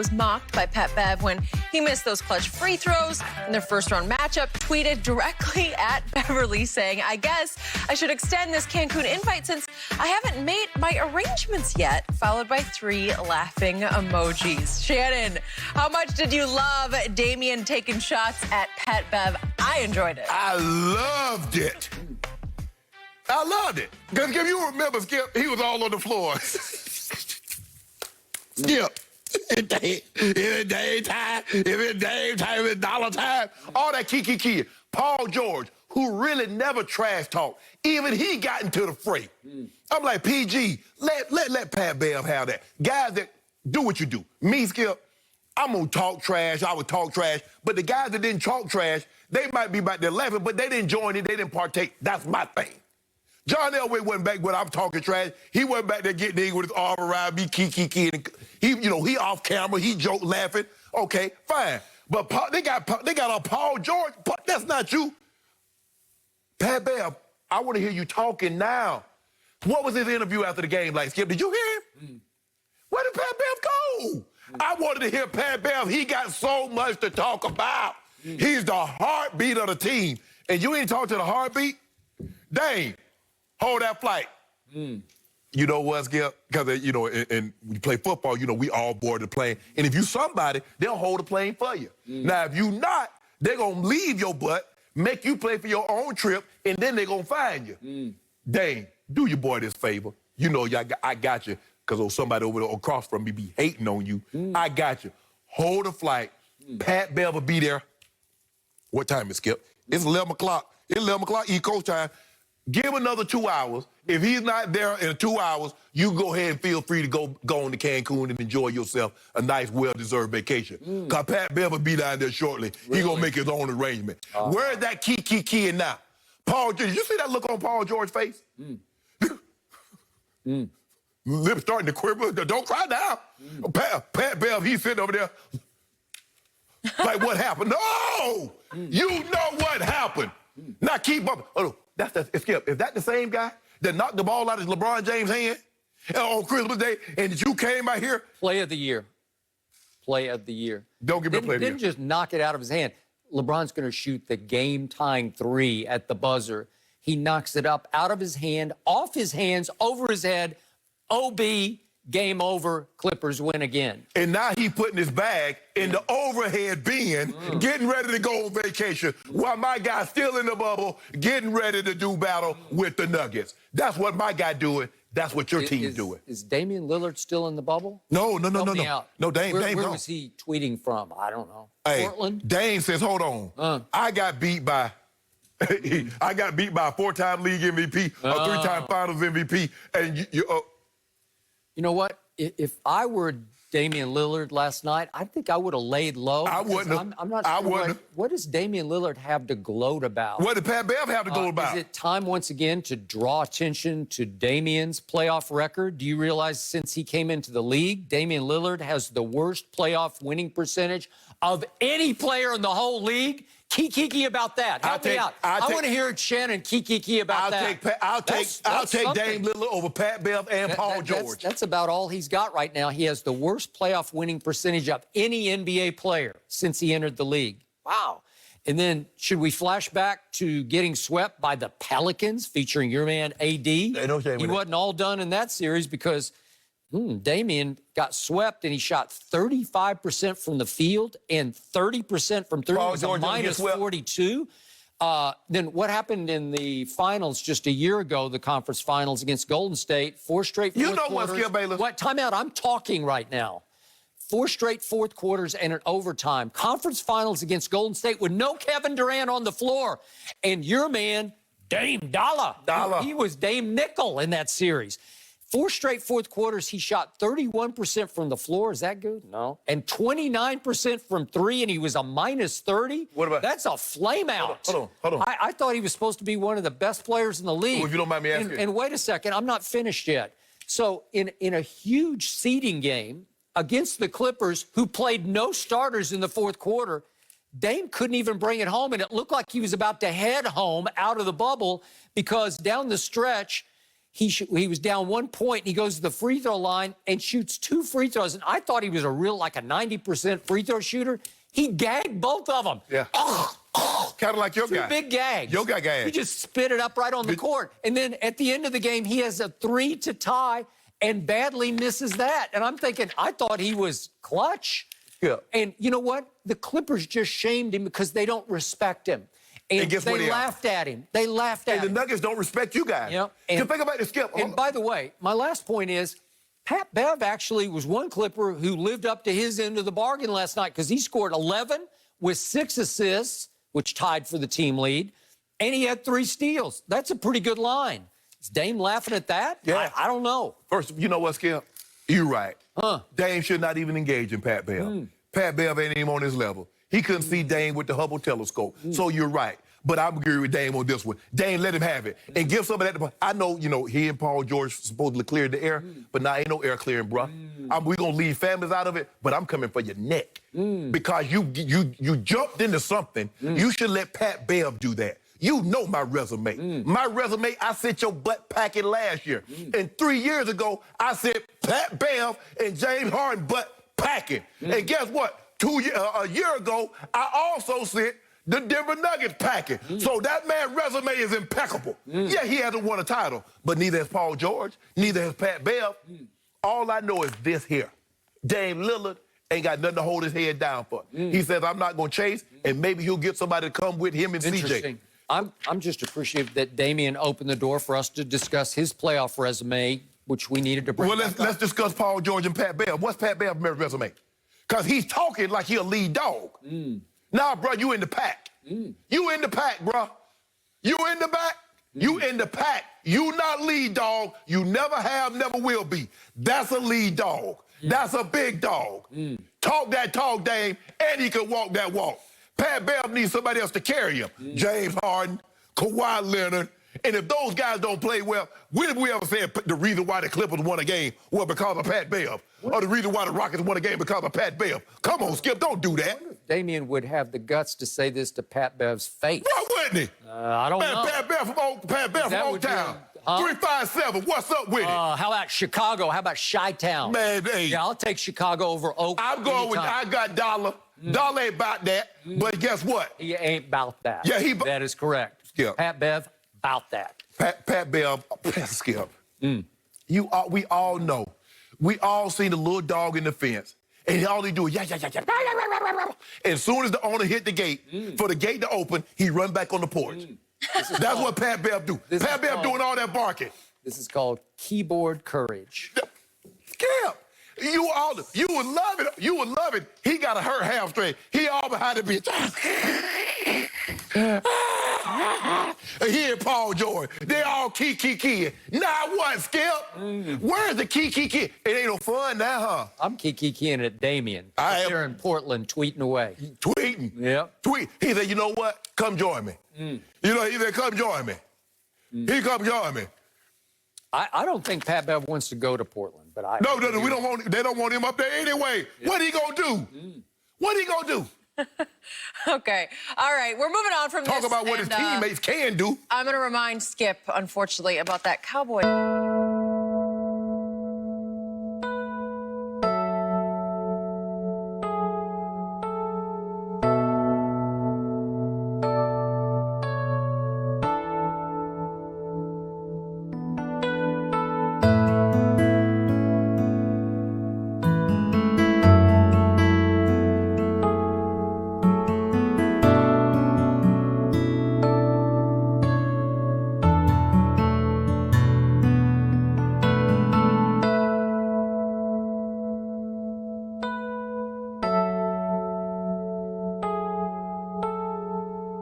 was mocked by Pat Bev when he missed those clutch free throws in their first-round matchup, tweeted directly at Beverley saying, "I guess I should extend this Cancun invite since I haven't made my arrangements yet," followed by 3 laughing emojis. Shannon, how much did you love Damian taking shots at Pat Bev? I enjoyed it. I loved it. I loved it. Because if you remember, Skip, he was all on the floor. Skip. If it's Dame time, if it's dollar time, all that kiki. Paul George, who really never trash talk, even he got into the fray. I'm like, PG, let Pat Bev have that. Guys that do what you do. Me, Skip, I'm gonna talk trash, I would talk trash, but the guys that didn't talk trash, they might be back there laughing, but they didn't join it, they didn't partake. That's my thing. John Elway wasn't back when I'm talking trash. He wasn't back there getting in with his arm around me, kiki. He off camera, he joke laughing. Okay, fine. But they got a Paul George, but that's not you. Pat Bev, I want to hear you talking now. What was his interview after the game like, Skip? Did you hear him? Where did Pat Bev go? I wanted to hear Pat Bev. He got so much to talk about. He's the heartbeat of the team. And you ain't talk to the heartbeat? Dang. Hold that flight. You know what, Skip? Because, and when you play football, we all board the plane. And if you somebody, they'll hold the plane for you. Now, if you not, they're going to leave your butt, make you pay for your own trip, and then they're going to find you. Dang, do your boy this favor. I got you, because somebody over there across from me be hating on you. I got you. Hold the flight. Pat Bev will be there. What time is Skip? It's 11 o'clock. It's 11 o'clock East Coast time. Give him another 2 hours. If he's not there in 2 hours, you go ahead and feel free to go on to Cancun and enjoy yourself a nice, well-deserved vacation. Because Pat Bev will be down there shortly. Really? He's going to make his own arrangement. Where's that key now? Paul George, you see that look on Paul George's face? Lips starting to quiver. Don't cry now. Pat Bev, he's sitting over there. Like, what happened? No! You know what happened. Now keep up. Oh, Skip, is that the same guy that knocked the ball out of LeBron James' hand on Christmas Day and you came out here? Play of the year. Play of the year. Don't give me a play of the year. Didn't just knock it out of his hand. LeBron's going to shoot the game-tying 3 at the buzzer. He knocks it up out of his hand, off his hands, over his head. OB, game over, Clippers win again. And now he putting his bag in the overhead bin, getting ready to go on vacation, while my guy's still in the bubble, getting ready to do battle with the Nuggets. That's what my guy doing. That's what your team's doing. Is Damian Lillard still in the bubble? No. Help me out. No, Dame. Where was he tweeting from? I don't know. Hey, Portland? Dame says, hold on. I got beat by a 4-time league MVP, a 3-time finals MVP, and you know what? If I were Damian Lillard last night, I think I would have laid low. I wouldn't have. I'm not sure what does Damian Lillard have to gloat about? What did Pat Bev have to gloat about? Is it time once again to draw attention to Damian's playoff record? Do you realize since he came into the league, Damian Lillard has the worst playoff winning percentage of any player in the whole league? Kiki about that. Help me out. I want to hear Shannon kiki about that. I'll take Dame Lillard over Pat Bev and Paul George. That's about all he's got right now. He has the worst playoff winning percentage of any NBA player since he entered the league. Wow. And then should we flash back to getting swept by the Pelicans featuring your man AD? He wasn't all done in that series because Damian got swept and he shot 35% from the field and 30% from 3. It was a minus 42. Then what happened in the finals just a year ago, the conference finals against Golden State? 4 straight fourth quarters. What, Skip Bayless? What? Time out. I'm talking right now. 4 straight fourth quarters and an overtime. Conference finals against Golden State with no Kevin Durant on the floor. And your man, Dame Dollar. He was Dame Nickel in that series. 4 straight fourth quarters, he shot 31% from the floor. Is that good? No. And 29% from 3, and he was a minus 30? What about? That's a flame out. Hold on. I thought he was supposed to be one of the best players in the league. Well, if you don't mind me asking. And wait a second, I'm not finished yet. So in a huge seeding game against the Clippers, who played no starters in the fourth quarter, Dame couldn't even bring it home, and it looked like he was about to head home out of the bubble because down the stretch, he was down 1 point, and he goes to the free throw line and shoots 2 free throws. And I thought he was a like a 90% free throw shooter. He gagged both of them. Yeah. Kind of like your guy. 2 big gags. Your guy gagged. He just spit it up right on the court. And then at the end of the game, he has a 3 to tie and badly misses that. And I'm thinking, I thought he was clutch. Yeah. And you know what? The Clippers just shamed him because they don't respect him. And guess what they they are? laughed at him. They laughed at And the him. Nuggets don't respect you guys. Yep. And think about this, Skip. And by the way, my last point is, Pat Bev actually was one Clipper who lived up to his end of the bargain last night because he scored 11 with 6 assists, which tied for the team lead, and he had 3 steals. That's a pretty good line. Is Dame laughing at that? Yeah. I don't know. First, you know what, Skip? You're right. Huh. Dame should not even engage in Pat Bev. Pat Bev ain't even on his level. He couldn't see Dame with the Hubble telescope. So you're right. But I'm agree with Dame on this one. Dame, let him have it. And give some of that to... I know, he and Paul George supposedly cleared the air, but now ain't no air clearing, bruh. We're going to leave families out of it, but I'm coming for your neck. Because you jumped into something. You should let Pat Bev do that. You know my resume. My resume, I sent your butt packing last year. And 3 years ago, I said Pat Bev and James Harden butt packing. And guess what? A year ago, I also sent the Denver Nuggets packing. So that man's resume is impeccable. Yeah, he hasn't won a title, but neither has Paul George, neither has Pat Bev. All I know is this here. Dame Lillard ain't got nothing to hold his head down for. He says, I'm not going to chase, and maybe he'll get somebody to come with him and CJ. I'm just appreciative that Damian opened the door for us to discuss his playoff resume, which we needed to bring Well, let's discuss Paul George and Pat Bev. What's Pat Bev's resume? Because he's talking like he a lead dog. Nah, bro, you in the pack. You in the pack, bro. You in the back. You in the pack. You not lead dog. You never have, never will be. That's a lead dog. That's a big dog. Talk that talk, Dame, and he can walk that walk. Pat Bev needs somebody else to carry him. James Harden, Kawhi Leonard. And if those guys don't play well, when have we ever said the reason why the Clippers won a game was because of Pat Bev? Or the reason why the Rockets won a game because of Pat Bev? Come on, Skip, don't do that. Damian would have the guts to say this to Pat Bev's face. Why wouldn't he? I don't know. Pat Bev from Old Town. 357, what's up with it? How about Chicago? How about Chi-Town? Man, hey. Yeah, I'll take Chicago over Oak. I'm going with, I got Dollar. Dollar ain't about that, but guess what? He ain't about that. Yeah, that is correct. Skip. Pat Bev, about that. Pat Bev, Skip. We all know. We all seen the little dog in the fence, and all he do is yeah. And as soon as the owner hit the gate, for the gate to open, he run back on the porch. That's what Pat Bev do. Pat Bev doing all that barking. This is called keyboard courage. Skip. You would love it. You would love it. He got a hurt hamstring. He all behind the bitch. He and Paul George, they all key. Now what, Skip? Where's the key? It ain't no fun now, huh? I'm keying at Damian. I am here in Portland, tweeting away. Tweeting? Yep. Tweet. He said, you know what? Come join me. He said, come join me. He come join me. I don't think Pat Bev wants to go to Portland, but No, we don't want. They don't want him up there anyway. Yeah. What he gonna do? What he gonna do? Okay. All right. We're moving on from this. Talk about what his teammates can do. I'm going to remind Skip, unfortunately, about that Cowboy.